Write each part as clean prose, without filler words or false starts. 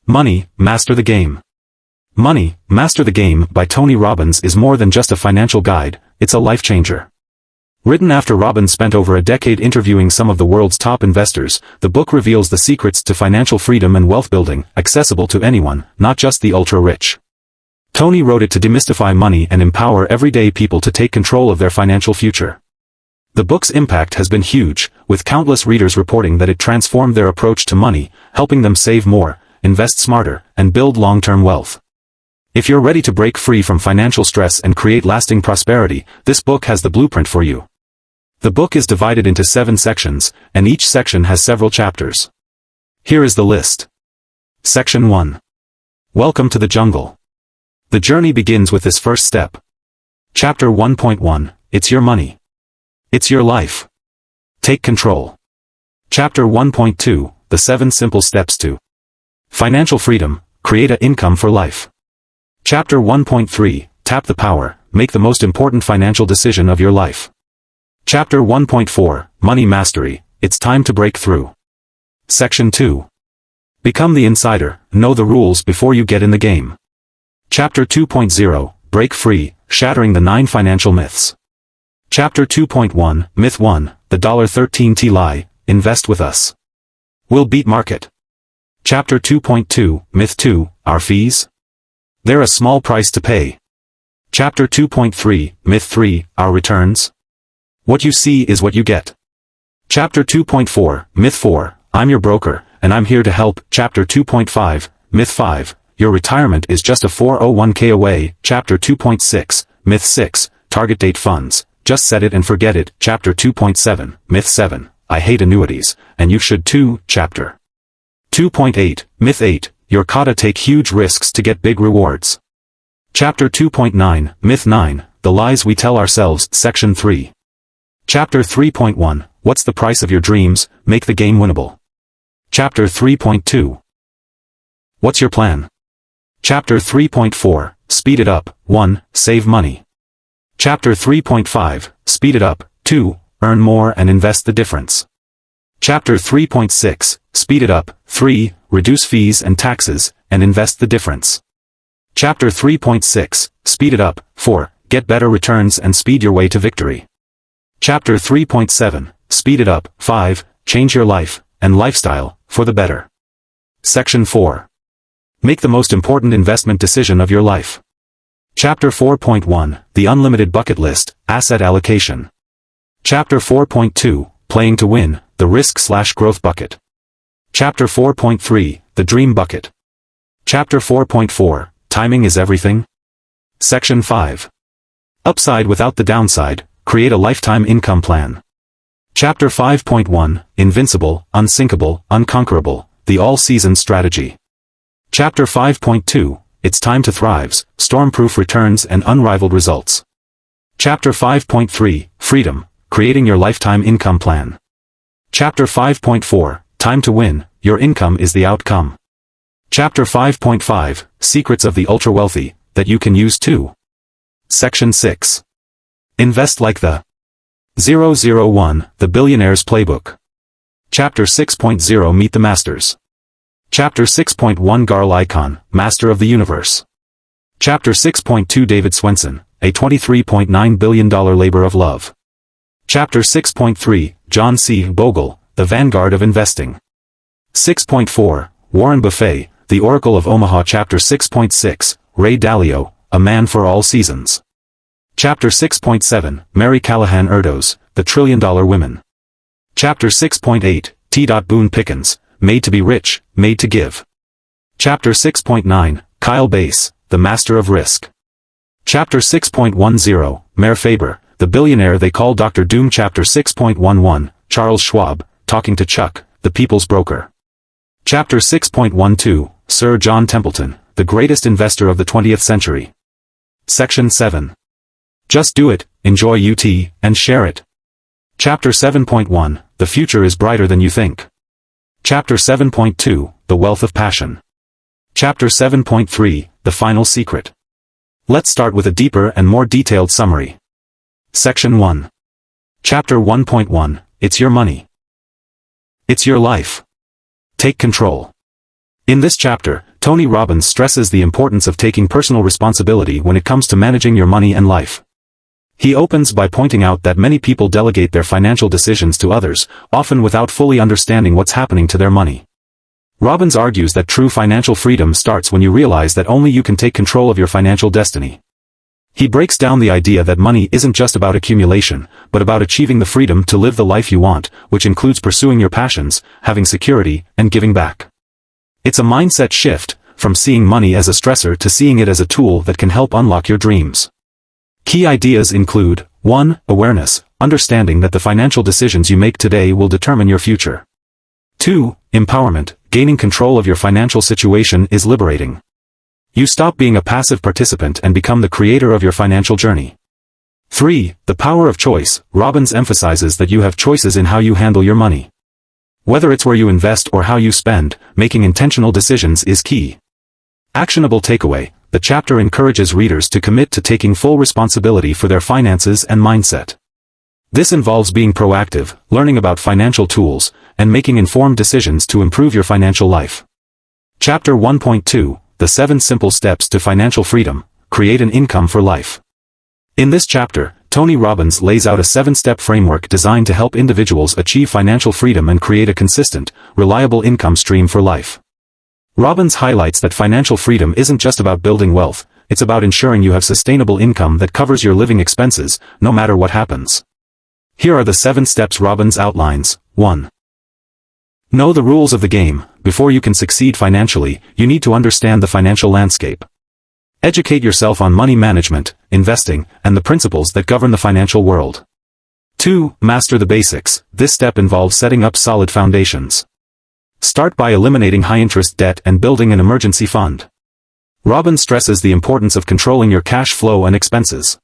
Money, Master the Game. Money, Master the Game by Tony Robbins is more than just a financial guide, it's a life changer. Written after Robbins spent over a decade interviewing some of the world's top investors, the book reveals the secrets to financial freedom and wealth building, accessible to anyone, not just the ultra-rich. Tony wrote it to demystify money and empower everyday people to take control of their financial future. The book's impact has been huge, with countless readers reporting that it transformed their approach to money, helping them save more, invest smarter, and build long-term wealth. If you're ready to break free from financial stress and create lasting prosperity, this book has the blueprint for you. The book is divided into 7 sections, and each section has several chapters. Here is the list. Section 1. Welcome to the jungle. The journey begins with this first step. Chapter 1.1, It's your money. It's your life. Take control. Chapter 1.2, The 7 Simple Steps to Financial Freedom, Create an Income for Life. Chapter 1.3, Tap the Power, Make the Most Important Financial Decision of Your Life. Chapter 1.4, Money Mastery, It's Time to Break Through. Section 2. Become the insider, know the rules before you get in the game. Chapter 2.0, Break Free, Shattering the 9 Financial Myths. Chapter 2.1, Myth 1, The $13T Lie, Invest with Us. We'll beat market. Chapter 2.2, Myth 2, Our fees? They're a small price to pay. Chapter 2.3, Myth 3, Our returns? What you see is what you get. Chapter 2.4, Myth 4, I'm your broker, and I'm here to help. Chapter 2.5, Myth 5, Your retirement is just a 401k away. Chapter 2.6, Myth 6, Target date funds, just set it and forget it. Chapter 2.7, Myth 7, I hate annuities, and you should too. Chapter 2.8, Myth 8, You're gotta take huge risks to get big rewards. Chapter 2.9, Myth 9, The Lies We Tell Ourselves. Section 3. Chapter 3.1, What's the Price of Your Dreams, Make the Game Winnable. Chapter 3.2. What's your plan? Chapter 3.4, Speed it up. 1. Save money. Chapter 3.5, Speed it up. 2. Earn more and invest the difference. Chapter 3.6, Speed it up. 3. Reduce fees and taxes, and invest the difference. Chapter 3.6, Speed it up. 4. Get better returns and speed your way to victory. Chapter 3.7, Speed it up. 5. Change your life and lifestyle for the better. Section 4. Make the most important investment decision of your life. Chapter 4.1, The Unlimited Bucket List, Asset Allocation. Chapter 4.2, Playing to Win, The Risk/Growth Bucket. Chapter 4.3, The Dream Bucket. Chapter 4.4, Timing is Everything. Section 5. Upside without the downside, Create a Lifetime Income Plan. Chapter 5.1, Invincible, Unsinkable, Unconquerable, The All-Season Strategy. Chapter 5.2, It's Time to Thrive, Stormproof Returns and Unrivaled Results. Chapter 5.3, Freedom, Creating Your Lifetime Income Plan. Chapter 5.4, Time to Win, Your Income is the Outcome. Chapter 5.5, Secrets of the Ultra-Wealthy, that you can use too. Section 6. Invest like the 001, The Billionaire's Playbook. Chapter 6.0, Meet the Masters. Chapter 6.1, Garl Icahn, Master of the Universe. Chapter 6.2, David Swenson, a $23.9 billion labor of love. Chapter 6.3, John C. Bogle, the Vanguard of Investing. 6.4, Warren Buffett, the Oracle of Omaha. Chapter 6.6, Ray Dalio, A Man for All Seasons. Chapter 6.7, Mary Callahan Erdos, The $1 Trillion Women. Chapter 6.8, T. Boone Pickens, Made to be Rich, Made to Give. Chapter 6.9, Kyle Bass, The Master of Risk. Chapter 6.10, Mayor Faber, the billionaire they call Dr. Doom. Chapter 6.11, Charles Schwab, Talking to Chuck, the People's Broker. Chapter 6.12, Sir John Templeton, the greatest investor of the 20th century. Section 7. Just do it, enjoy UT, and share it. Chapter 7.1, The Future is Brighter Than You Think. Chapter 7.2, The Wealth of Passion. Chapter 7.3, The Final Secret. Let's start with a deeper and more detailed summary. Section 1. Chapter 1.1, It's Your Money. It's your life. Take control. In this chapter, Tony Robbins stresses the importance of taking personal responsibility when it comes to managing your money and life. He opens by pointing out that many people delegate their financial decisions to others, often without fully understanding what's happening to their money. Robbins argues that true financial freedom starts when you realize that only you can take control of your financial destiny. He breaks down the idea that money isn't just about accumulation, but about achieving the freedom to live the life you want, which includes pursuing your passions, having security, and giving back. It's a mindset shift, from seeing money as a stressor to seeing it as a tool that can help unlock your dreams. Key ideas include: 1. Awareness, understanding that the financial decisions you make today will determine your future. 2. Empowerment, gaining control of your financial situation is liberating. You stop being a passive participant and become the creator of your financial journey. 3. The power of choice, Robbins emphasizes that you have choices in how you handle your money. Whether it's where you invest or how you spend, making intentional decisions is key. Actionable takeaway, the chapter encourages readers to commit to taking full responsibility for their finances and mindset. This involves being proactive, learning about financial tools, and making informed decisions to improve your financial life. Chapter 1.2, The 7 Simple Steps to Financial Freedom, Create an Income for Life. In this chapter, Tony Robbins lays out a 7-step framework designed to help individuals achieve financial freedom and create a consistent, reliable income stream for life. Robbins highlights that financial freedom isn't just about building wealth, it's about ensuring you have sustainable income that covers your living expenses, no matter what happens. Here are the 7 steps Robbins outlines. 1. Know the rules of the game. Before you can succeed financially, you need to understand the financial landscape. Educate yourself on money management, investing, and the principles that govern the financial world. 2. Master the basics. This step involves setting up solid foundations. Start by eliminating high-interest debt and building an emergency fund. Robbins stresses the importance of controlling your cash flow and expenses.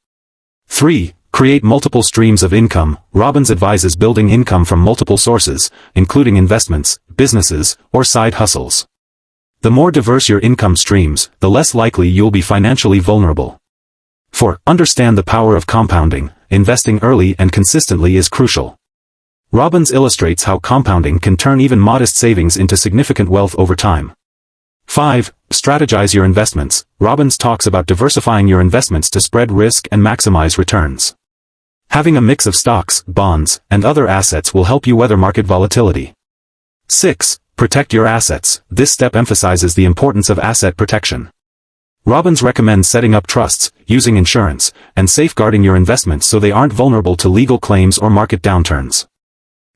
3. Create multiple streams of income. Robbins advises building income from multiple sources, including investments, businesses, or side hustles. The more diverse your income streams, the less likely you'll be financially vulnerable. 4. Understand the power of compounding. Investing early and consistently is crucial. Robbins illustrates how compounding can turn even modest savings into significant wealth over time. 5. Strategize your investments. Robbins talks about diversifying your investments to spread risk and maximize returns. Having a mix of stocks, bonds, and other assets will help you weather market volatility. 6. Protect your assets. This step emphasizes the importance of asset protection. Robbins recommends setting up trusts, using insurance, and safeguarding your investments so they aren't vulnerable to legal claims or market downturns.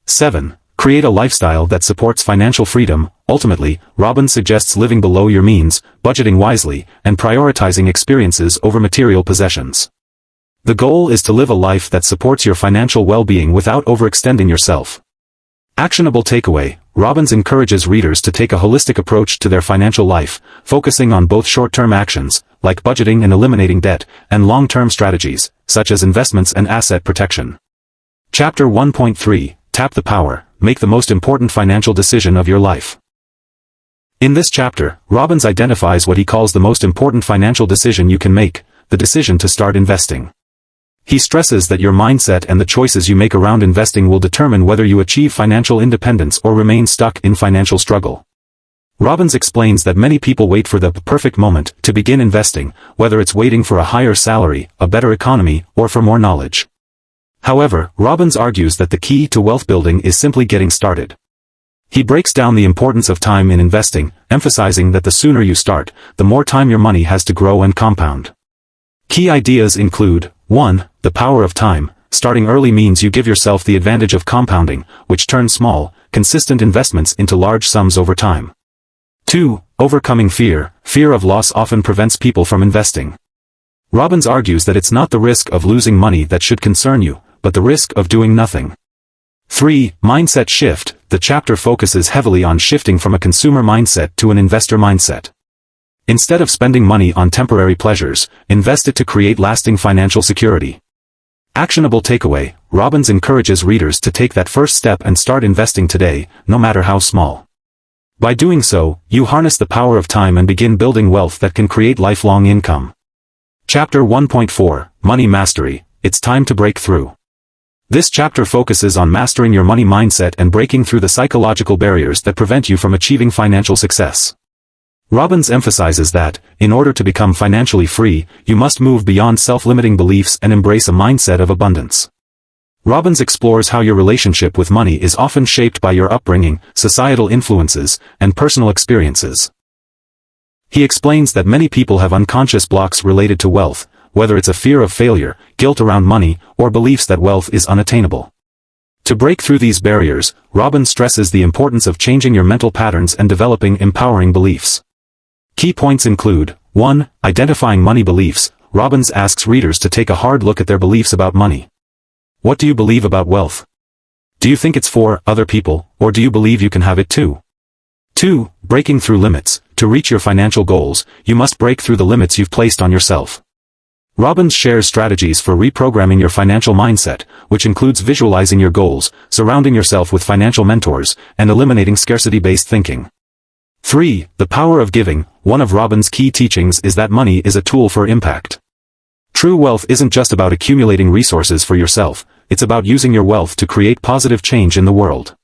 7. Create a lifestyle that supports financial freedom. Ultimately, Robbins suggests living below your means, budgeting wisely, and prioritizing experiences over material possessions. The goal is to live a life that supports your financial well-being without overextending yourself. Actionable takeaway, Robbins encourages readers to take a holistic approach to their financial life, focusing on both short-term actions, like budgeting and eliminating debt, and long-term strategies, such as investments and asset protection. Chapter 1.3, Tap the Power, Make the Most Important Financial Decision of Your Life. In this chapter, Robbins identifies what he calls the most important financial decision you can make, the decision to start investing. He stresses that your mindset and the choices you make around investing will determine whether you achieve financial independence or remain stuck in financial struggle. Robbins explains that many people wait for the perfect moment to begin investing, whether it's waiting for a higher salary, a better economy, or for more knowledge. However, Robbins argues that the key to wealth building is simply getting started. He breaks down the importance of time in investing, emphasizing that the sooner you start, the more time your money has to grow and compound. Key ideas include: 1. The power of time. Starting early means you give yourself the advantage of compounding, which turns small, consistent investments into large sums over time. 2. Overcoming fear. Fear of loss often prevents people from investing. Robbins argues that it's not the risk of losing money that should concern you, but the risk of doing nothing. 3. Mindset shift. The chapter focuses heavily on shifting from a consumer mindset to an investor mindset. Instead of spending money on temporary pleasures, invest it to create lasting financial security. Actionable takeaway, Robbins encourages readers to take that first step and start investing today, no matter how small. By doing so, you harness the power of time and begin building wealth that can create lifelong income. Chapter 1.4, Money Mastery. It's time to break through. This chapter focuses on mastering your money mindset and breaking through the psychological barriers that prevent you from achieving financial success. Robbins emphasizes that, in order to become financially free, you must move beyond self-limiting beliefs and embrace a mindset of abundance. Robbins explores how your relationship with money is often shaped by your upbringing, societal influences, and personal experiences. He explains that many people have unconscious blocks related to wealth, whether it's a fear of failure, guilt around money, or beliefs that wealth is unattainable. To break through these barriers, Robbins stresses the importance of changing your mental patterns and developing empowering beliefs. Key points include: 1. Identifying money beliefs. Robbins asks readers to take a hard look at their beliefs about money. What do you believe about wealth? Do you think it's for other people, or do you believe you can have it too? 2. Breaking through limits. To reach your financial goals, you must break through the limits you've placed on yourself. Robbins shares strategies for reprogramming your financial mindset, which includes visualizing your goals, surrounding yourself with financial mentors, and eliminating scarcity-based thinking. 3. The power of giving. One of Robbins' key teachings is that money is a tool for impact. True wealth isn't just about accumulating resources for yourself, it's about using your wealth to create positive change in the world.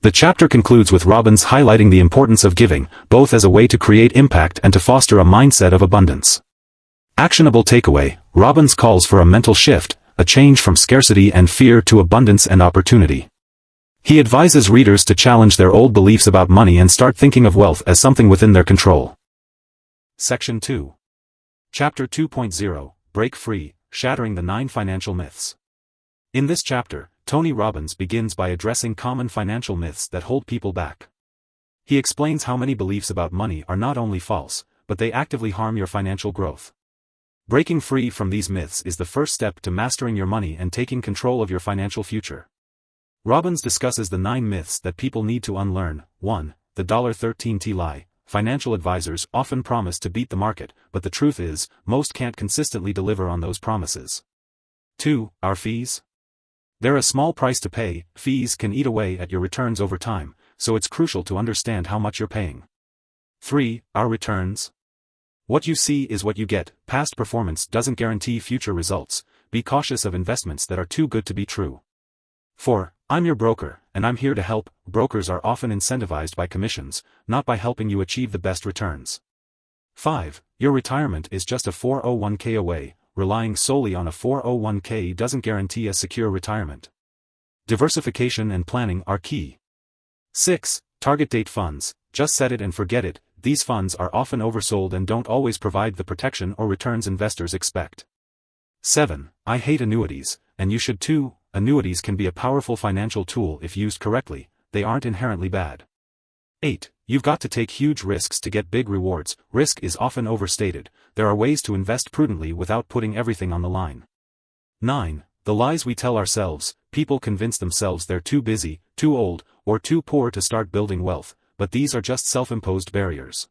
The chapter concludes with Robbins highlighting the importance of giving, both as a way to create impact and to foster a mindset of abundance. Actionable takeaway: Robbins calls for a mental shift, a change from scarcity and fear to abundance and opportunity. He advises readers to challenge their old beliefs about money and start thinking of wealth as something within their control. Section 2. Chapter 2.0, Break Free, Shattering the 9 Financial Myths. In this chapter, Tony Robbins begins by addressing common financial myths that hold people back. He explains how many beliefs about money are not only false, but they actively harm your financial growth. Breaking free from these myths is the first step to mastering your money and taking control of your financial future. Robbins discusses the 9 myths that people need to unlearn. 1. The $13T lie. Financial advisors often promise to beat the market, but the truth is, most can't consistently deliver on those promises. 2. Our fees? They're a small price to pay. Fees can eat away at your returns over time, so it's crucial to understand how much you're paying. 3. Our returns? What you see is what you get. Past performance doesn't guarantee future results. Be cautious of investments that are too good to be true. 4. I'm your broker, and I'm here to help. Brokers are often incentivized by commissions, not by helping you achieve the best returns. 5. Your retirement is just a 401k away. Relying solely on a 401k doesn't guarantee a secure retirement. Diversification and planning are key. 6. Target date funds. Just set it and forget it. These funds are often oversold and don't always provide the protection or returns investors expect. 7. I hate annuities, and you should too. Annuities can be a powerful financial tool if used correctly. They aren't inherently bad. 8. You've got to take huge risks to get big rewards. Risk is often overstated. There are ways to invest prudently without putting everything on the line. 9. The lies we tell ourselves. People convince themselves they're too busy, too old, or too poor to start building wealth, but these are just self-imposed barriers.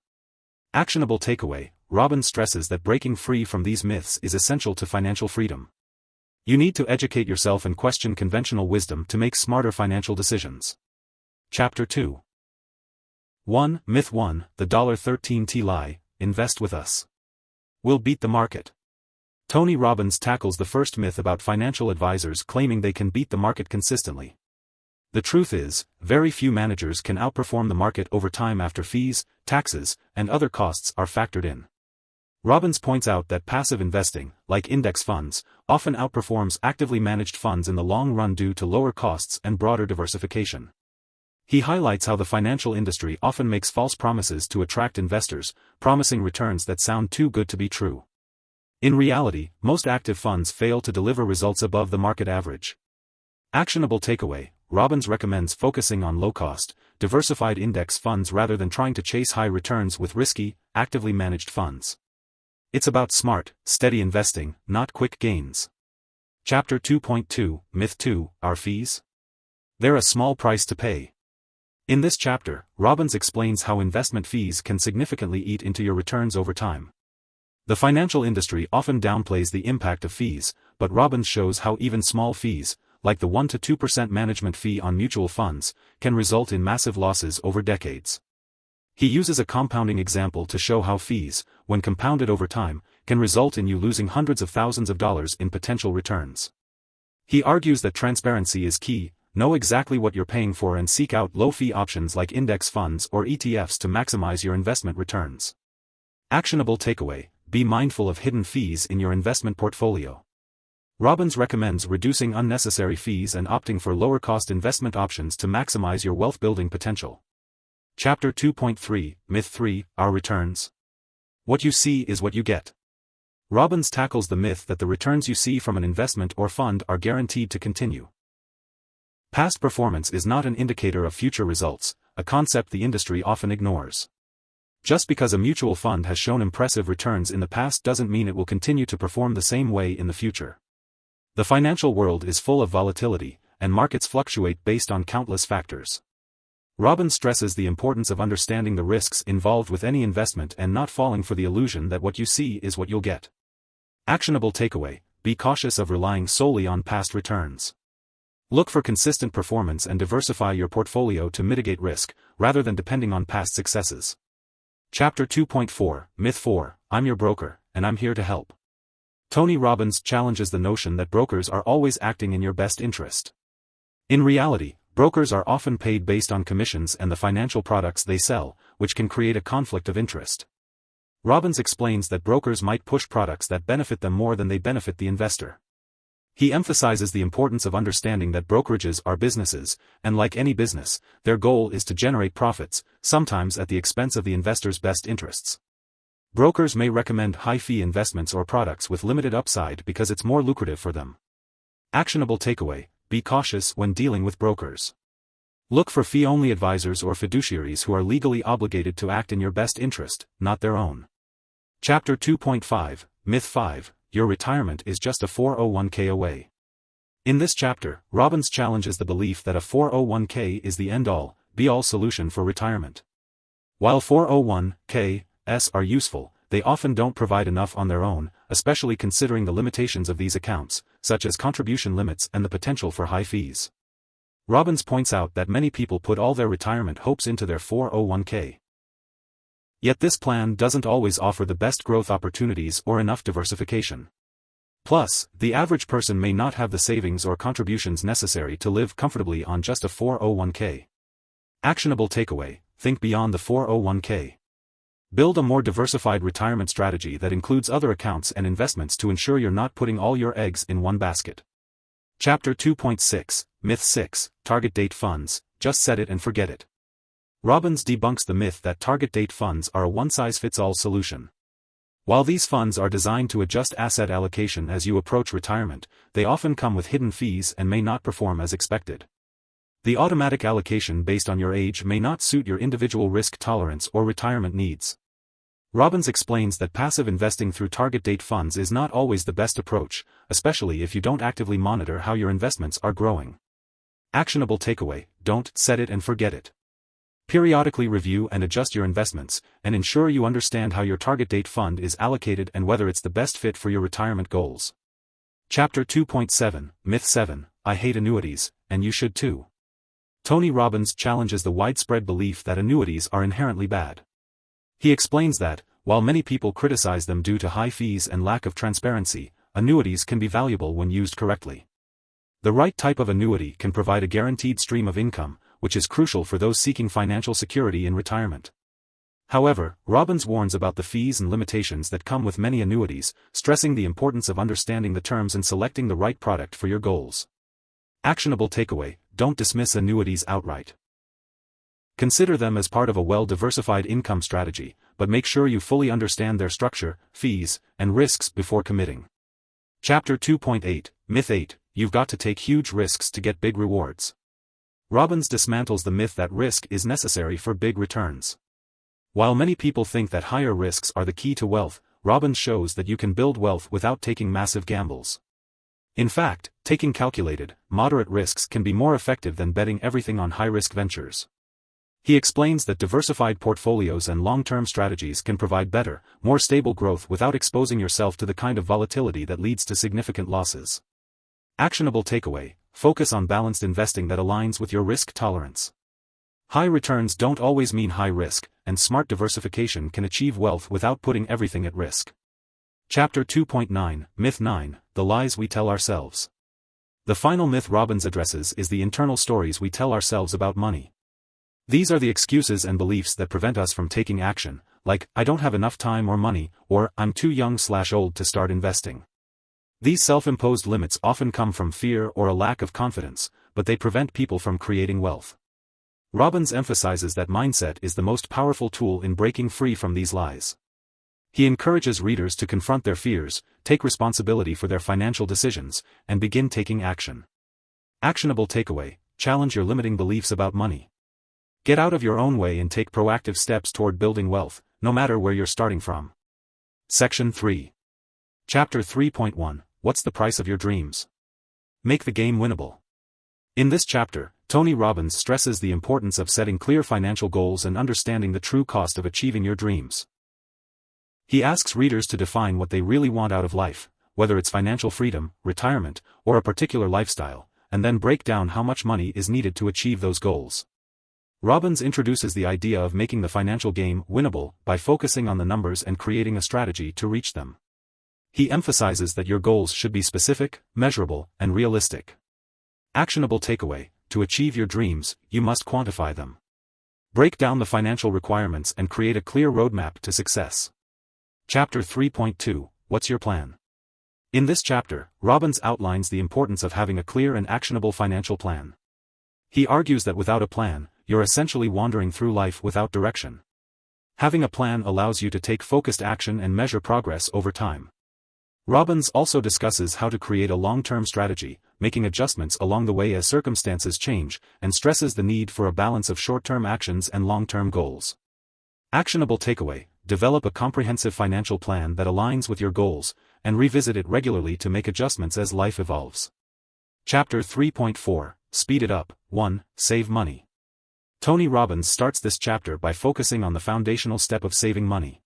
Actionable takeaway: Robbins stresses that breaking free from these myths is essential to financial freedom. You need to educate yourself and question conventional wisdom to make smarter financial decisions. Chapter 2. 1. Myth 1, the $13T lie. Invest with us. We'll beat the market. Tony Robbins tackles the first myth about financial advisors claiming they can beat the market consistently. The truth is, very few managers can outperform the market over time after fees, taxes, and other costs are factored in. Robbins points out that passive investing, like index funds, often outperforms actively managed funds in the long run due to lower costs and broader diversification. He highlights how the financial industry often makes false promises to attract investors, promising returns that sound too good to be true. In reality, most active funds fail to deliver results above the market average. Actionable takeaway: Robbins recommends focusing on low-cost, diversified index funds rather than trying to chase high returns with risky, actively managed funds. It's about smart, steady investing, not quick gains. Chapter 2.2, Myth 2, Our fees? They're a small price to pay. In this chapter, Robbins explains how investment fees can significantly eat into your returns over time. The financial industry often downplays the impact of fees, but Robbins shows how even small fees, like the 1 to 2% management fee on mutual funds, can result in massive losses over decades. He uses a compounding example to show how fees, when compounded over time, can result in you losing hundreds of thousands of dollars in potential returns. He argues that transparency is key. Know exactly what you're paying for and seek out low-fee options like index funds or ETFs to maximize your investment returns. Actionable takeaway: be mindful of hidden fees in your investment portfolio. Robbins recommends reducing unnecessary fees and opting for lower-cost investment options to maximize your wealth-building potential. Chapter 2.3, Myth 3, Our Returns. What you see is what you get. Robbins tackles the myth that the returns you see from an investment or fund are guaranteed to continue. Past performance is not an indicator of future results, a concept the industry often ignores. Just because a mutual fund has shown impressive returns in the past doesn't mean it will continue to perform the same way in the future. The financial world is full of volatility, and markets fluctuate based on countless factors. Robbins stresses the importance of understanding the risks involved with any investment and not falling for the illusion that what you see is what you'll get. Actionable takeaway: be cautious of relying solely on past returns. Look for consistent performance and diversify your portfolio to mitigate risk, rather than depending on past successes. Chapter 2.4, Myth 4, I'm your broker, and I'm here to help. Tony Robbins challenges the notion that brokers are always acting in your best interest. In reality, brokers are often paid based on commissions and the financial products they sell, which can create a conflict of interest. Robbins explains that brokers might push products that benefit them more than they benefit the investor. He emphasizes the importance of understanding that brokerages are businesses, and like any business, their goal is to generate profits, sometimes at the expense of the investor's best interests. Brokers may recommend high-fee investments or products with limited upside because it's more lucrative for them. Actionable takeaway: be cautious when dealing with brokers. Look for fee-only advisors or fiduciaries who are legally obligated to act in your best interest, not their own. Chapter 2.5, Myth 5, Your retirement is just a 401k away. In this chapter, Robbins challenges the belief that a 401k is the end-all, be-all solution for retirement. While 401k's are useful, they often don't provide enough on their own, especially considering the limitations of these accounts, such as contribution limits and the potential for high fees. Robbins points out that many people put all their retirement hopes into their 401k. Yet this plan doesn't always offer the best growth opportunities or enough diversification. Plus, the average person may not have the savings or contributions necessary to live comfortably on just a 401k. Actionable takeaway: think beyond the 401k. Build a more diversified retirement strategy that includes other accounts and investments to ensure you're not putting all your eggs in one basket. Chapter 2.6, Myth 6, Target Date Funds, Just Set It and Forget It. Robbins debunks the myth that target date funds are a one-size-fits-all solution. While these funds are designed to adjust asset allocation as you approach retirement, they often come with hidden fees and may not perform as expected. The automatic allocation based on your age may not suit your individual risk tolerance or retirement needs. Robbins explains that passive investing through target date funds is not always the best approach, especially if you don't actively monitor how your investments are growing. Actionable takeaway: don't set it and forget it. Periodically review and adjust your investments, and ensure you understand how your target date fund is allocated and whether it's the best fit for your retirement goals. Chapter 2.7, Myth 7, I hate annuities, and you should too. Tony Robbins challenges the widespread belief that annuities are inherently bad. He explains that, while many people criticize them due to high fees and lack of transparency, annuities can be valuable when used correctly. The right type of annuity can provide a guaranteed stream of income, which is crucial for those seeking financial security in retirement. However, Robbins warns about the fees and limitations that come with many annuities, stressing the importance of understanding the terms and selecting the right product for your goals. Actionable takeaway: don't dismiss annuities outright. Consider them as part of a well-diversified income strategy, but make sure you fully understand their structure, fees, and risks before committing. Chapter 2.8, Myth 8, You've got to take huge risks to get big rewards. Robbins dismantles the myth that risk is necessary for big returns. While many people think that higher risks are the key to wealth, Robbins shows that you can build wealth without taking massive gambles. In fact, taking calculated, moderate risks can be more effective than betting everything on high-risk ventures. He explains that diversified portfolios and long-term strategies can provide better, more stable growth without exposing yourself to the kind of volatility that leads to significant losses. Actionable takeaway: focus on balanced investing that aligns with your risk tolerance. High returns don't always mean high risk, and smart diversification can achieve wealth without putting everything at risk. Chapter 2.9, Myth 9, The Lies We Tell Ourselves. The final myth Robbins addresses is the internal stories we tell ourselves about money. These are the excuses and beliefs that prevent us from taking action, like, I don't have enough time or money, or, I'm too young/old to start investing. These self-imposed limits often come from fear or a lack of confidence, but they prevent people from creating wealth. Robbins emphasizes that mindset is the most powerful tool in breaking free from these lies. He encourages readers to confront their fears, take responsibility for their financial decisions, and begin taking action. Actionable takeaway: challenge your limiting beliefs about money. Get out of your own way and take proactive steps toward building wealth, no matter where you're starting from. Section 3. Chapter 3.1 What's the price of your dreams? Make the game winnable. In this chapter, Tony Robbins stresses the importance of setting clear financial goals and understanding the true cost of achieving your dreams. He asks readers to define what they really want out of life, whether it's financial freedom, retirement, or a particular lifestyle, and then break down how much money is needed to achieve those goals. Robbins introduces the idea of making the financial game winnable by focusing on the numbers and creating a strategy to reach them. He emphasizes that your goals should be specific, measurable, and realistic. Actionable takeaway: to achieve your dreams, you must quantify them. Break down the financial requirements and create a clear roadmap to success. Chapter 3.2 What's your plan? In this chapter, Robbins outlines the importance of having a clear and actionable financial plan. He argues that without a plan, you're essentially wandering through life without direction. Having a plan allows you to take focused action and measure progress over time. Robbins also discusses how to create a long-term strategy, making adjustments along the way as circumstances change, and stresses the need for a balance of short-term actions and long-term goals. Actionable takeaway: develop a comprehensive financial plan that aligns with your goals, and revisit it regularly to make adjustments as life evolves. Chapter 3.4 Speed it up. 1. Save money. Tony Robbins starts this chapter by focusing on the foundational step of saving money.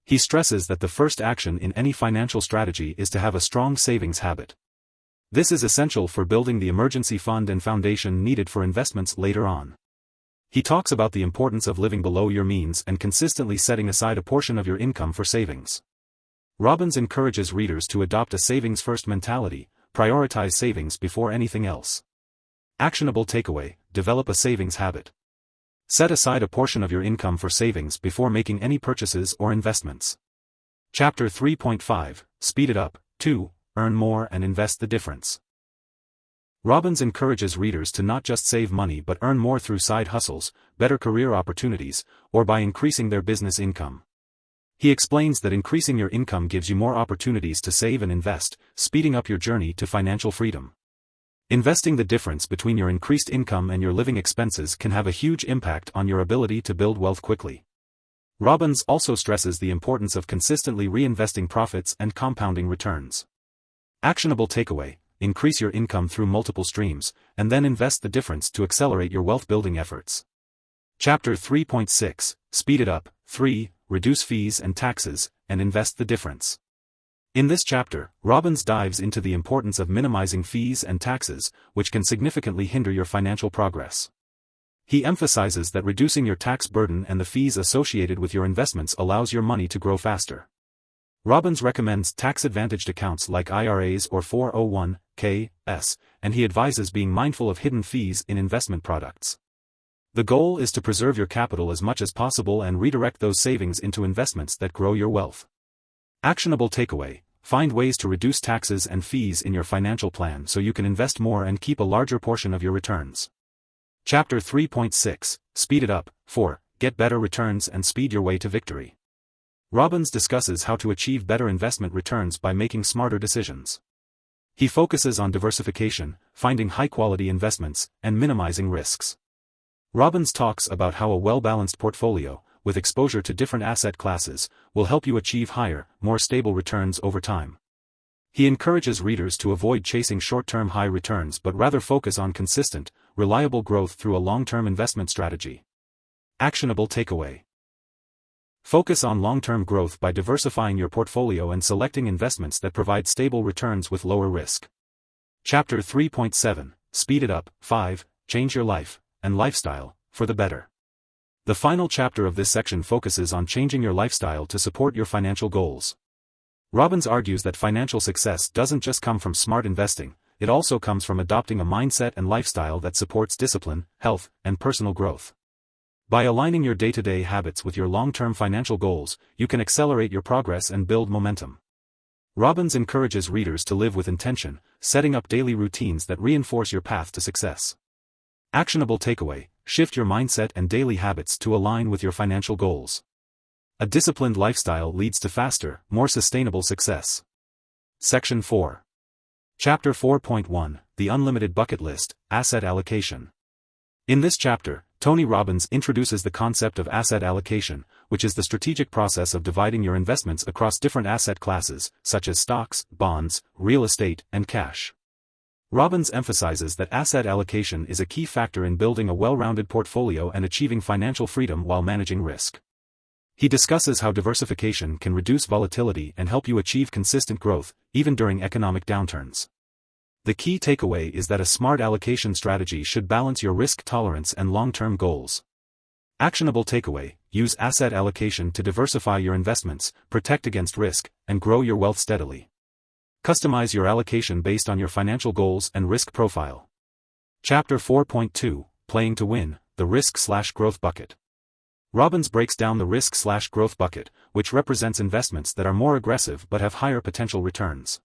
He stresses that the first action in any financial strategy is to have a strong savings habit. This is essential for building the emergency fund and foundation needed for investments later on. He talks about the importance of living below your means and consistently setting aside a portion of your income for savings. Robbins encourages readers to adopt a savings-first mentality, prioritize savings before anything else. Actionable takeaway: develop a savings habit. Set aside a portion of your income for savings before making any purchases or investments. Chapter 3.5 Speed it up. 2. Earn more and invest the difference. Robbins encourages readers to not just save money but earn more through side hustles, better career opportunities, or by increasing their business income. He explains that increasing your income gives you more opportunities to save and invest, speeding up your journey to financial freedom. Investing the difference between your increased income and your living expenses can have a huge impact on your ability to build wealth quickly. Robbins also stresses the importance of consistently reinvesting profits and compounding returns. Actionable takeaway: increase your income through multiple streams, and then invest the difference to accelerate your wealth-building efforts. Chapter 3.6 Speed it up. 3. Reduce fees and taxes, and invest the difference. In this chapter, Robbins dives into the importance of minimizing fees and taxes, which can significantly hinder your financial progress. He emphasizes that reducing your tax burden and the fees associated with your investments allows your money to grow faster. Robbins recommends tax-advantaged accounts like IRAs or 401(k)s, and he advises being mindful of hidden fees in investment products. The goal is to preserve your capital as much as possible and redirect those savings into investments that grow your wealth. Actionable takeaway: find ways to reduce taxes and fees in your financial plan so you can invest more and keep a larger portion of your returns. Chapter 3.6 Speed it up. 4. Get better returns and speed your way to victory. Robbins discusses how to achieve better investment returns by making smarter decisions. He focuses on diversification, finding high-quality investments, and minimizing risks. Robbins talks about how a well-balanced portfolio, with exposure to different asset classes, will help you achieve higher, more stable returns over time. He encourages readers to avoid chasing short-term high returns but rather focus on consistent, reliable growth through a long-term investment strategy. Actionable takeaway: focus on long-term growth by diversifying your portfolio and selecting investments that provide stable returns with lower risk. Chapter 3.7 Speed it up. 5. Change your life and lifestyle for the better. The final chapter of this section focuses on changing your lifestyle to support your financial goals. Robbins argues that financial success doesn't just come from smart investing, it also comes from adopting a mindset and lifestyle that supports discipline, health, and personal growth. By aligning your day-to-day habits with your long-term financial goals, you can accelerate your progress and build momentum. Robbins encourages readers to live with intention, setting up daily routines that reinforce your path to success. Actionable takeaway: shift your mindset and daily habits to align with your financial goals. A disciplined lifestyle leads to faster, more sustainable success. Section 4. Chapter 4.1, The Unlimited Bucket List, Asset Allocation. In this chapter, Tony Robbins introduces the concept of asset allocation, which is the strategic process of dividing your investments across different asset classes, such as stocks, bonds, real estate, and cash. Robbins emphasizes that asset allocation is a key factor in building a well-rounded portfolio and achieving financial freedom while managing risk. He discusses how diversification can reduce volatility and help you achieve consistent growth, even during economic downturns. The key takeaway is that a smart allocation strategy should balance your risk tolerance and long-term goals. Actionable takeaway: use asset allocation to diversify your investments, protect against risk, and grow your wealth steadily. Customize your allocation based on your financial goals and risk profile. Chapter 4.2, Playing to Win, the Risk/Growth Bucket. Robbins breaks down the risk/growth bucket, which represents investments that are more aggressive but have higher potential returns.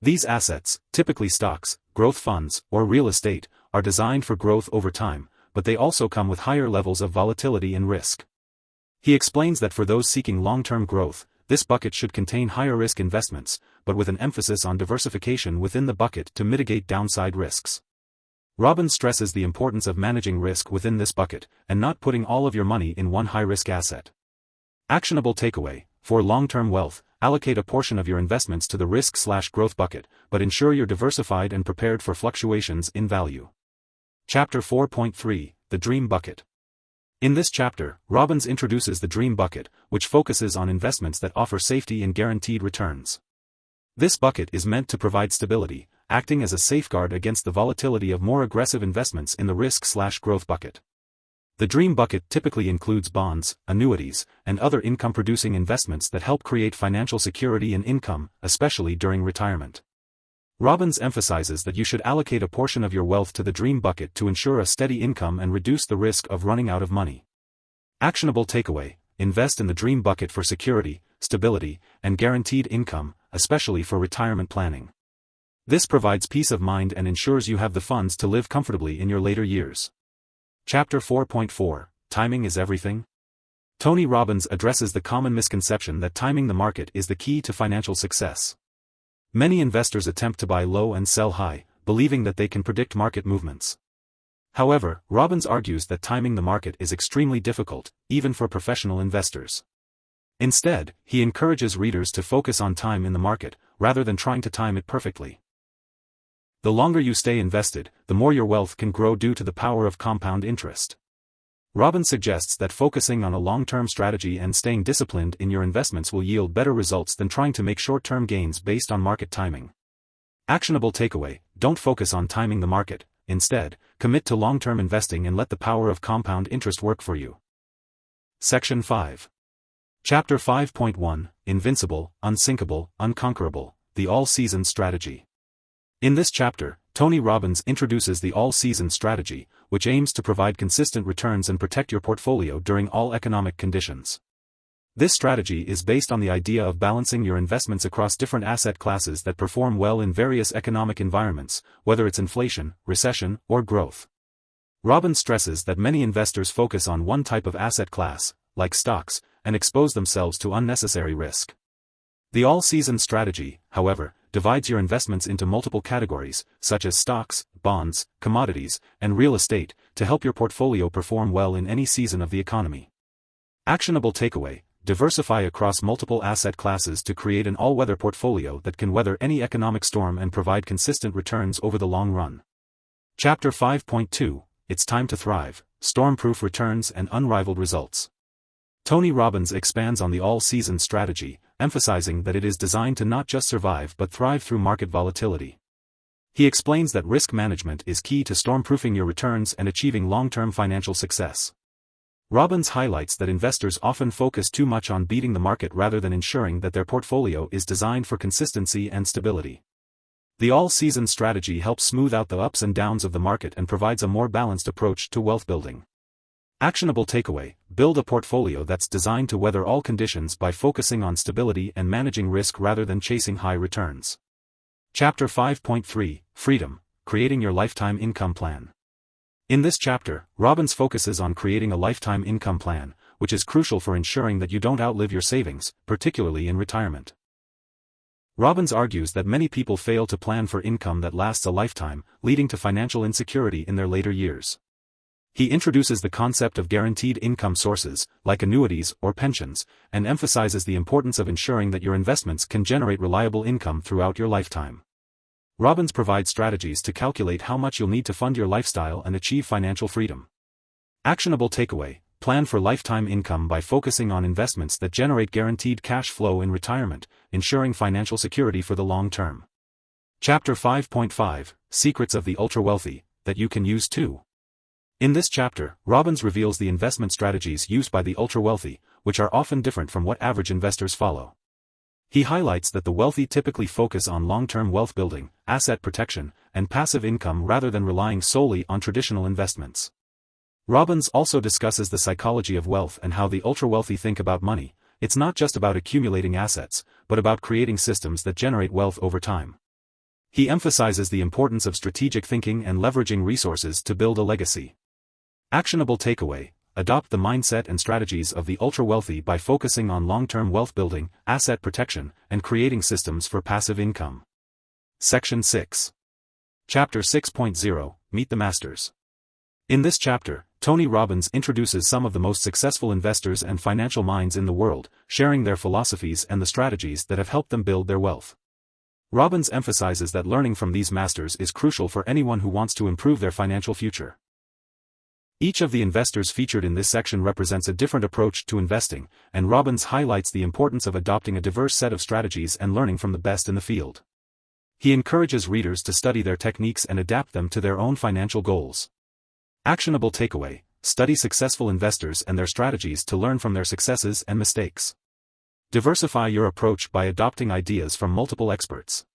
These assets, typically stocks, growth funds, or real estate, are designed for growth over time, but they also come with higher levels of volatility and risk. He explains that for those seeking long-term growth, this bucket should contain higher-risk investments, but with an emphasis on diversification within the bucket to mitigate downside risks. Robbins stresses the importance of managing risk within this bucket, and not putting all of your money in one high-risk asset. Actionable takeaway: for long-term wealth, allocate a portion of your investments to the risk/growth bucket, but ensure you're diversified and prepared for fluctuations in value. Chapter 4.3, The Dream Bucket. In this chapter, Robbins introduces the Dream Bucket, which focuses on investments that offer safety and guaranteed returns. This bucket is meant to provide stability, acting as a safeguard against the volatility of more aggressive investments in the risk/growth bucket. The Dream Bucket typically includes bonds, annuities, and other income-producing investments that help create financial security and income, especially during retirement. Robbins emphasizes that you should allocate a portion of your wealth to the Dream Bucket to ensure a steady income and reduce the risk of running out of money. Actionable takeaway: invest in the Dream Bucket for security, stability, and guaranteed income, especially for retirement planning. This provides peace of mind and ensures you have the funds to live comfortably in your later years. Chapter 4.4, Timing is Everything. Tony Robbins addresses the common misconception that timing the market is the key to financial success. Many investors attempt to buy low and sell high, believing that they can predict market movements. However, Robbins argues that timing the market is extremely difficult, even for professional investors. Instead, he encourages readers to focus on time in the market, rather than trying to time it perfectly. The longer you stay invested, the more your wealth can grow due to the power of compound interest. Robbins suggests that focusing on a long-term strategy and staying disciplined in your investments will yield better results than trying to make short-term gains based on market timing. Actionable takeaway: don't focus on timing the market, instead, commit to long-term investing and let the power of compound interest work for you. Section 5. Chapter 5.1, Invincible, Unsinkable, Unconquerable, The All-Season Strategy. In this chapter, Tony Robbins introduces the all-season strategy, which aims to provide consistent returns and protect your portfolio during all economic conditions. This strategy is based on the idea of balancing your investments across different asset classes that perform well in various economic environments, whether it's inflation, recession, or growth. Robbins stresses that many investors focus on one type of asset class, like stocks, and expose themselves to unnecessary risk. The all-season strategy, however, divides your investments into multiple categories, such as stocks, bonds, commodities, and real estate, to help your portfolio perform well in any season of the economy. Actionable takeaway: diversify across multiple asset classes to create an all-weather portfolio that can weather any economic storm and provide consistent returns over the long run. Chapter 5.2, It's Time to Thrive, Storm-Proof Returns and Unrivaled Results. Tony Robbins expands on the all-season strategy, emphasizing that it is designed to not just survive but thrive through market volatility. He explains that risk management is key to storm-proofing your returns and achieving long-term financial success. Robbins highlights that investors often focus too much on beating the market rather than ensuring that their portfolio is designed for consistency and stability. The all-season strategy helps smooth out the ups and downs of the market and provides a more balanced approach to wealth building. Actionable takeaway: build a portfolio that's designed to weather all conditions by focusing on stability and managing risk rather than chasing high returns. Chapter 5.3, Freedom, Creating Your Lifetime Income Plan. In this chapter, Robbins focuses on creating a lifetime income plan, which is crucial for ensuring that you don't outlive your savings, particularly in retirement. Robbins argues that many people fail to plan for income that lasts a lifetime, leading to financial insecurity in their later years. He introduces the concept of guaranteed income sources, like annuities or pensions, and emphasizes the importance of ensuring that your investments can generate reliable income throughout your lifetime. Robbins provides strategies to calculate how much you'll need to fund your lifestyle and achieve financial freedom. Actionable takeaway: plan for lifetime income by focusing on investments that generate guaranteed cash flow in retirement, ensuring financial security for the long term. Chapter 5.5, Secrets of the Ultra-Wealthy, that you can use too. In this chapter, Robbins reveals the investment strategies used by the ultra-wealthy, which are often different from what average investors follow. He highlights that the wealthy typically focus on long-term wealth building, asset protection, and passive income rather than relying solely on traditional investments. Robbins also discusses the psychology of wealth and how the ultra-wealthy think about money. It's not just about accumulating assets, but about creating systems that generate wealth over time. He emphasizes the importance of strategic thinking and leveraging resources to build a legacy. Actionable takeaway: adopt the mindset and strategies of the ultra-wealthy by focusing on long-term wealth building, asset protection, and creating systems for passive income. Section 6. Chapter 6.0, Meet the Masters. In this chapter, Tony Robbins introduces some of the most successful investors and financial minds in the world, sharing their philosophies and the strategies that have helped them build their wealth. Robbins emphasizes that learning from these masters is crucial for anyone who wants to improve their financial future. Each of the investors featured in this section represents a different approach to investing, and Robbins highlights the importance of adopting a diverse set of strategies and learning from the best in the field. He encourages readers to study their techniques and adapt them to their own financial goals. Actionable takeaway: study successful investors and their strategies to learn from their successes and mistakes. Diversify your approach by adopting ideas from multiple experts.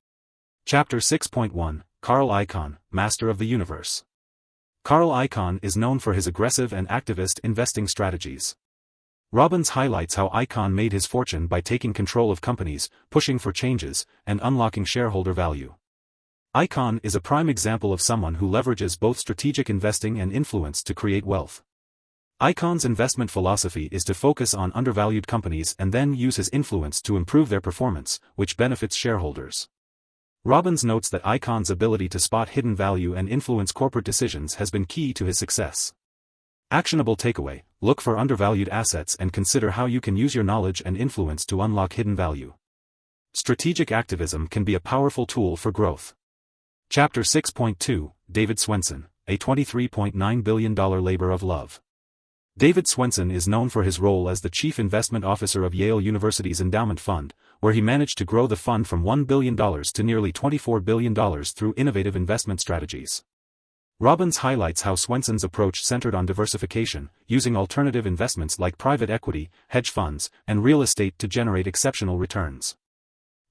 Chapter 6.1, Carl Icahn, Master of the Universe. Carl Icahn is known for his aggressive and activist investing strategies. Robbins highlights how Icahn made his fortune by taking control of companies, pushing for changes, and unlocking shareholder value. Icahn is a prime example of someone who leverages both strategic investing and influence to create wealth. Icahn's investment philosophy is to focus on undervalued companies and then use his influence to improve their performance, which benefits shareholders. Robbins notes that Icahn's ability to spot hidden value and influence corporate decisions has been key to his success. Actionable takeaway: look for undervalued assets and consider how you can use your knowledge and influence to unlock hidden value. Strategic activism can be a powerful tool for growth. Chapter 6.2, David Swensen, a $23.9 billion labor of love. David Swensen is known for his role as the Chief Investment Officer of Yale University's Endowment Fund, where he managed to grow the fund from $1 billion to nearly $24 billion through innovative investment strategies. Robbins highlights how Swensen's approach centered on diversification, using alternative investments like private equity, hedge funds, and real estate to generate exceptional returns.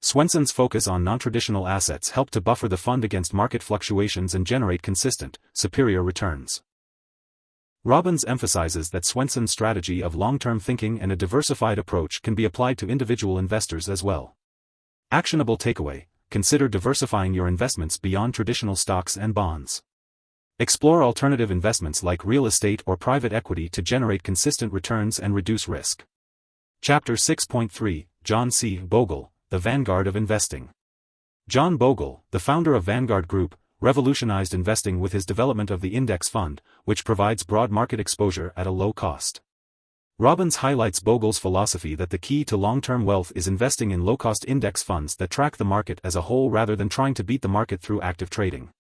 Swensen's focus on non-traditional assets helped to buffer the fund against market fluctuations and generate consistent, superior returns. Robbins emphasizes that Swensen's strategy of long-term thinking and a diversified approach can be applied to individual investors as well. Actionable takeaway: consider diversifying your investments beyond traditional stocks and bonds. Explore alternative investments like real estate or private equity to generate consistent returns and reduce risk. Chapter 6.3, John C. Bogle, the Vanguard of Investing. John Bogle, the founder of Vanguard Group, revolutionized investing with his development of the index fund, which provides broad market exposure at a low cost. Robbins highlights Bogle's philosophy that the key to long-term wealth is investing in low-cost index funds that track the market as a whole rather than trying to beat the market through active trading.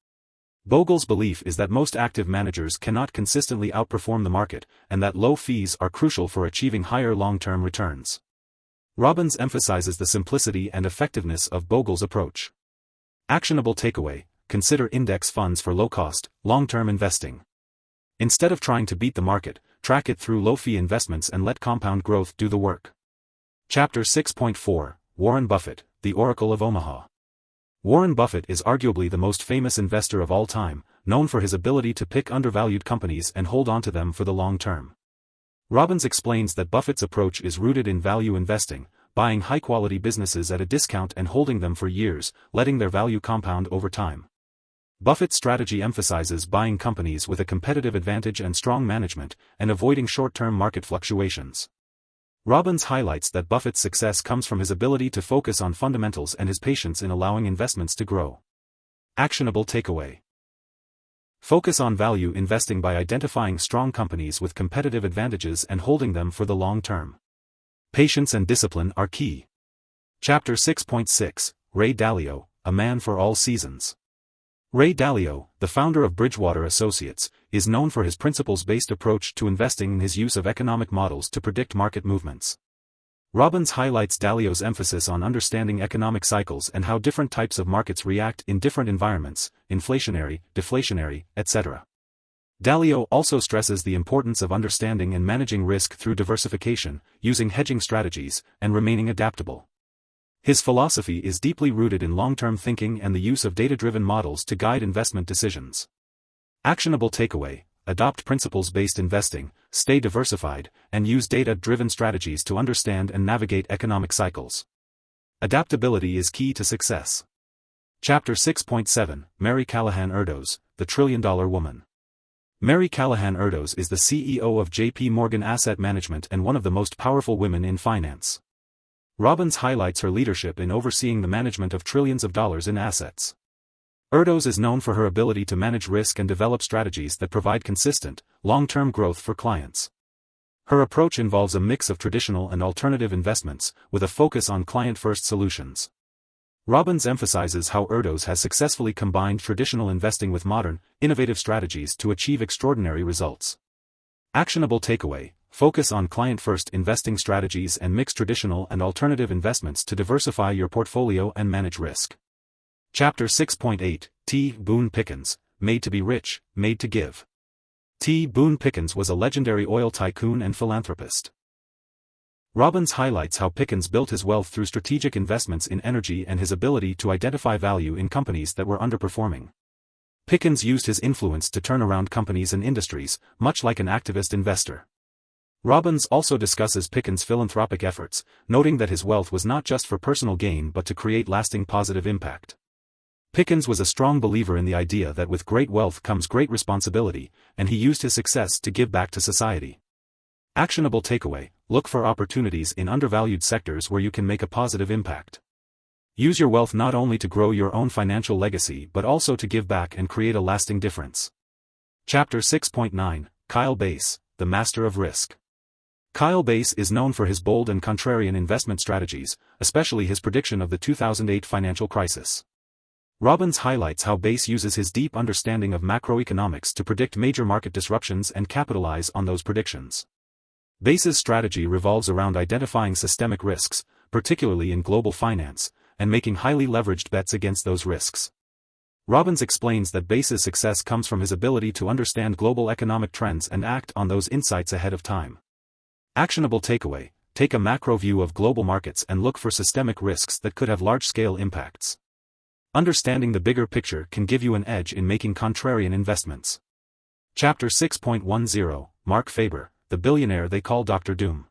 Bogle's belief is that most active managers cannot consistently outperform the market, and that low fees are crucial for achieving higher long-term returns. Robbins emphasizes the simplicity and effectiveness of Bogle's approach. Actionable takeaway: consider index funds for low-cost, long-term investing. Instead of trying to beat the market, track it through low-fee investments and let compound growth do the work. Chapter 6.4, Warren Buffett, the Oracle of Omaha. Warren Buffett is arguably the most famous investor of all time, known for his ability to pick undervalued companies and hold on to them for the long term. Robbins explains that Buffett's approach is rooted in value investing, buying high-quality businesses at a discount and holding them for years, letting their value compound over time. Buffett's strategy emphasizes buying companies with a competitive advantage and strong management, and avoiding short-term market fluctuations. Robbins highlights that Buffett's success comes from his ability to focus on fundamentals and his patience in allowing investments to grow. Actionable takeaway. Focus on value investing by identifying strong companies with competitive advantages and holding them for the long term. Patience and discipline are key. Chapter 6.6, Ray Dalio, A Man for All Seasons. Ray Dalio, the founder of Bridgewater Associates, is known for his principles-based approach to investing and his use of economic models to predict market movements. Robbins highlights Dalio's emphasis on understanding economic cycles and how different types of markets react in different environments, inflationary, deflationary, etc. Dalio also stresses the importance of understanding and managing risk through diversification, using hedging strategies, and remaining adaptable. His philosophy is deeply rooted in long-term thinking and the use of data-driven models to guide investment decisions. Actionable takeaway: adopt principles-based investing, stay diversified, and use data-driven strategies to understand and navigate economic cycles. Adaptability is key to success. Chapter 6.7, Mary Callahan Erdoes, the Trillion-Dollar Woman. Mary Callahan Erdoes is the CEO of J.P. Morgan Asset Management and one of the most powerful women in finance. Robbins highlights her leadership in overseeing the management of trillions of dollars in assets. Erdoes is known for her ability to manage risk and develop strategies that provide consistent, long-term growth for clients. Her approach involves a mix of traditional and alternative investments, with a focus on client-first solutions. Robbins emphasizes how Erdoes has successfully combined traditional investing with modern, innovative strategies to achieve extraordinary results. Actionable takeaway: focus on client-first investing strategies and mix traditional and alternative investments to diversify your portfolio and manage risk. Chapter 6.8, T. Boone Pickens, Made to be Rich, Made to Give. T. Boone Pickens was a legendary oil tycoon and philanthropist. Robbins highlights how Pickens built his wealth through strategic investments in energy and his ability to identify value in companies that were underperforming. Pickens used his influence to turn around companies and industries, much like an activist investor. Robbins also discusses Pickens' philanthropic efforts, noting that his wealth was not just for personal gain but to create lasting positive impact. Pickens was a strong believer in the idea that with great wealth comes great responsibility, and he used his success to give back to society. Actionable takeaway: look for opportunities in undervalued sectors where you can make a positive impact. Use your wealth not only to grow your own financial legacy but also to give back and create a lasting difference. Chapter 6.9, Kyle Bass, the Master of Risk. Kyle Bass is known for his bold and contrarian investment strategies, especially his prediction of the 2008 financial crisis. Robbins highlights how Bass uses his deep understanding of macroeconomics to predict major market disruptions and capitalize on those predictions. Bass's strategy revolves around identifying systemic risks, particularly in global finance, and making highly leveraged bets against those risks. Robbins explains that Bass's success comes from his ability to understand global economic trends and act on those insights ahead of time. Actionable takeaway: take a macro view of global markets and look for systemic risks that could have large-scale impacts. Understanding the bigger picture can give you an edge in making contrarian investments. Chapter 6.10, Mark Faber, the billionaire they call Dr. Doom.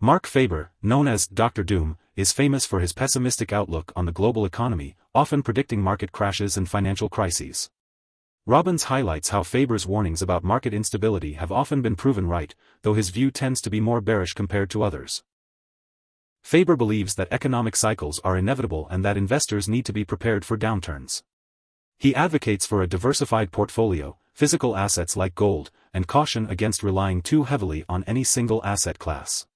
Mark Faber, known as Dr. Doom, is famous for his pessimistic outlook on the global economy, often predicting market crashes and financial crises. Robbins highlights how Faber's warnings about market instability have often been proven right, though his view tends to be more bearish compared to others. Faber believes that economic cycles are inevitable and that investors need to be prepared for downturns. He advocates for a diversified portfolio, physical assets like gold, and caution against relying too heavily on any single asset class.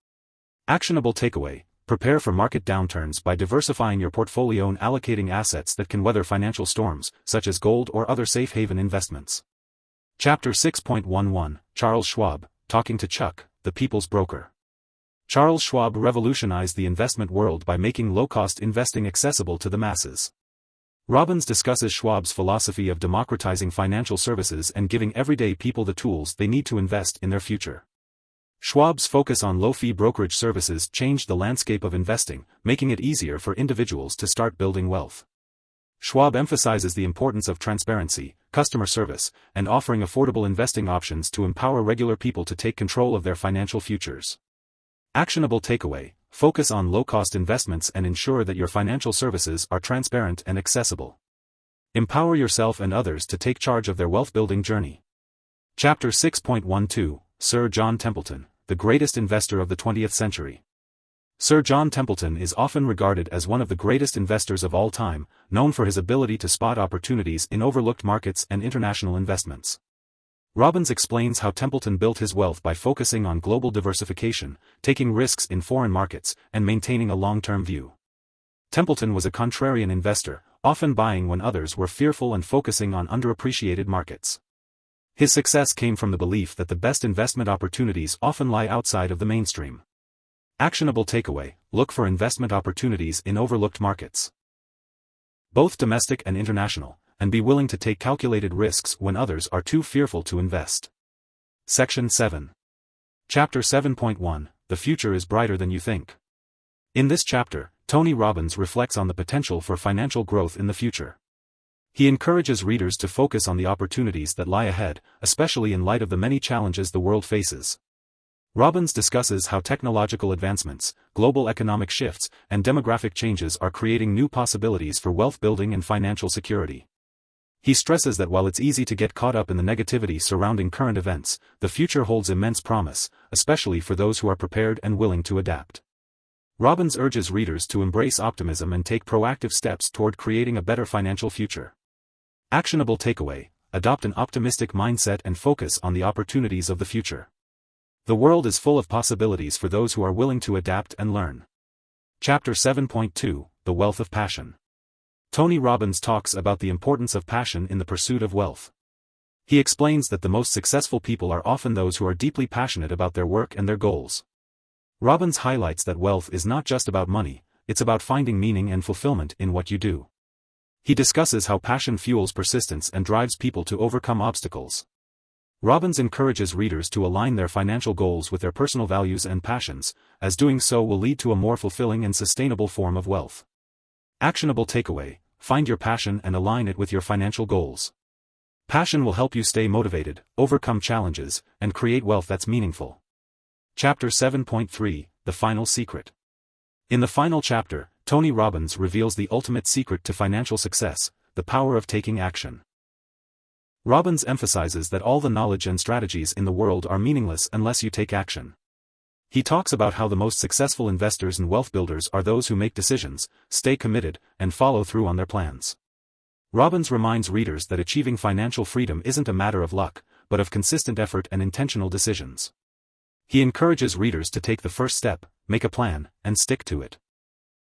Actionable takeaway: prepare for market downturns by diversifying your portfolio and allocating assets that can weather financial storms, such as gold or other safe haven investments. Chapter 6.11, Charles Schwab, Talking to Chuck, the People's Broker. Charles Schwab revolutionized the investment world by making low-cost investing accessible to the masses. Robbins discusses Schwab's philosophy of democratizing financial services and giving everyday people the tools they need to invest in their future. Schwab's focus on low-fee brokerage services changed the landscape of investing, making it easier for individuals to start building wealth. Schwab emphasizes the importance of transparency, customer service, and offering affordable investing options to empower regular people to take control of their financial futures. Actionable takeaway: focus on low-cost investments and ensure that your financial services are transparent and accessible. Empower yourself and others to take charge of their wealth-building journey. Chapter 6.12, Sir John Templeton, the greatest investor of the 20th century. Sir John Templeton is often regarded as one of the greatest investors of all time, known for his ability to spot opportunities in overlooked markets and international investments. Robbins explains how Templeton built his wealth by focusing on global diversification, taking risks in foreign markets, and maintaining a long-term view. Templeton was a contrarian investor, often buying when others were fearful and focusing on underappreciated markets. His success came from the belief that the best investment opportunities often lie outside of the mainstream. Actionable takeaway: look for investment opportunities in overlooked markets, both domestic and international, and be willing to take calculated risks when others are too fearful to invest. Section 7. Chapter 7.1, The Future is Brighter Than You Think. In this chapter, Tony Robbins reflects on the potential for financial growth in the future. He encourages readers to focus on the opportunities that lie ahead, especially in light of the many challenges the world faces. Robbins discusses how technological advancements, global economic shifts, and demographic changes are creating new possibilities for wealth building and financial security. He stresses that while it's easy to get caught up in the negativity surrounding current events, the future holds immense promise, especially for those who are prepared and willing to adapt. Robbins urges readers to embrace optimism and take proactive steps toward creating a better financial future. Actionable takeaway: adopt an optimistic mindset and focus on the opportunities of the future. The world is full of possibilities for those who are willing to adapt and learn. Chapter 7.2, The Wealth of Passion. Tony Robbins talks about the importance of passion in the pursuit of wealth. He explains that the most successful people are often those who are deeply passionate about their work and their goals. Robbins highlights that wealth is not just about money, it's about finding meaning and fulfillment in what you do. He discusses how passion fuels persistence and drives people to overcome obstacles. Robbins encourages readers to align their financial goals with their personal values and passions, as doing so will lead to a more fulfilling and sustainable form of wealth. Actionable takeaway: find your passion and align it with your financial goals. Passion will help you stay motivated, overcome challenges, and create wealth that's meaningful. Chapter 7.3, The Final Secret. In the final chapter, Tony Robbins reveals the ultimate secret to financial success: the power of taking action. Robbins emphasizes that all the knowledge and strategies in the world are meaningless unless you take action. He talks about how the most successful investors and wealth builders are those who make decisions, stay committed, and follow through on their plans. Robbins reminds readers that achieving financial freedom isn't a matter of luck, but of consistent effort and intentional decisions. He encourages readers to take the first step, make a plan, and stick to it.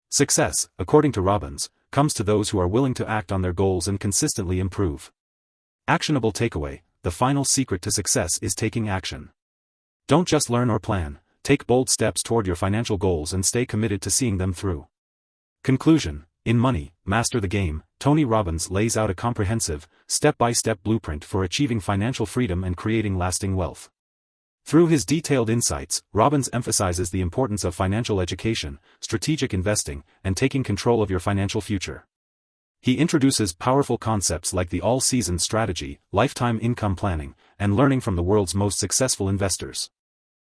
Success, according to Robbins, comes to those who are willing to act on their goals and consistently improve. Actionable takeaway: the final secret to success is taking action. Don't just learn or plan, take bold steps toward your financial goals and stay committed to seeing them through. Conclusion: in Money, Master the Game, Tony Robbins lays out a comprehensive, step-by-step blueprint for achieving financial freedom and creating lasting wealth. Through his detailed insights, Robbins emphasizes the importance of financial education, strategic investing, and taking control of your financial future. He introduces powerful concepts like the all-season strategy, lifetime income planning, and learning from the world's most successful investors.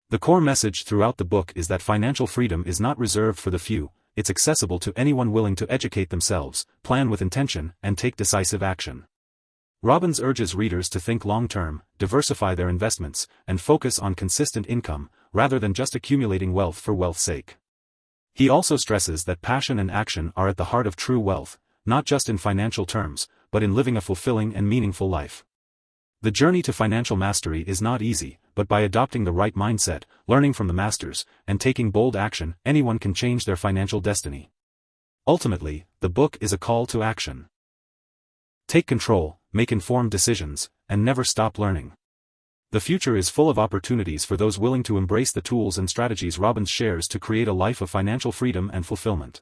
The core message throughout the book is that financial freedom is not reserved for the few, it's accessible to anyone willing to educate themselves, plan with intention, and take decisive action. Robbins urges readers to think long-term, diversify their investments, and focus on consistent income, rather than just accumulating wealth for wealth's sake. He also stresses that passion and action are at the heart of true wealth, not just in financial terms, but in living a fulfilling and meaningful life. The journey to financial mastery is not easy, but by adopting the right mindset, learning from the masters, and taking bold action, anyone can change their financial destiny. Ultimately, the book is a call to action. Take control, make informed decisions, and never stop learning. The future is full of opportunities for those willing to embrace the tools and strategies Robbins shares to create a life of financial freedom and fulfillment.